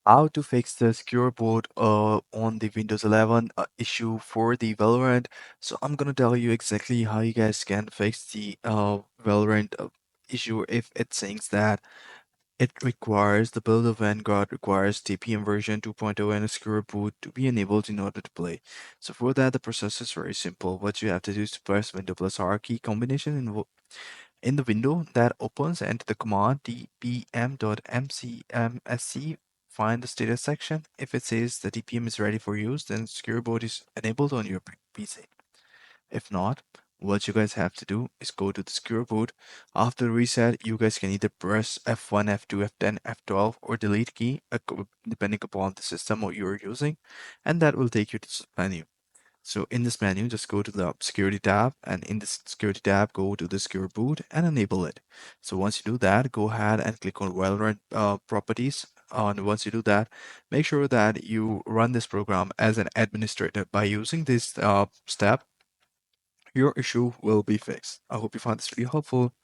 how to fix the secure boot on the Windows 11 issue for the Valorant. So I'm gonna tell you exactly how you guys can fix the Valorant issue if it thinks that it requires the build of Vanguard requires TPM version 2.0 and a secure boot to be enabled in order to play. So for that, the process is very simple. What you have to do is to press Window plus R key combination in the window that opens, enter the command dpm.mcmsc. Find the status section. If it says the DPM is ready for use, then secure boot is enabled on your PC. If not, what you guys have to do is go to the secure boot. After reset, you guys can either press F1, F2, F10, F12, or delete key, depending upon the system what you're using, and that will take you to this menu. So in this menu, just go to the security tab, and in this security tab, go to the secure boot and enable it. So once you do that, go ahead and click on Valorant properties. And once you do that, make sure that you run this program as an administrator. By using this step, your issue will be fixed. I hope you found this really helpful.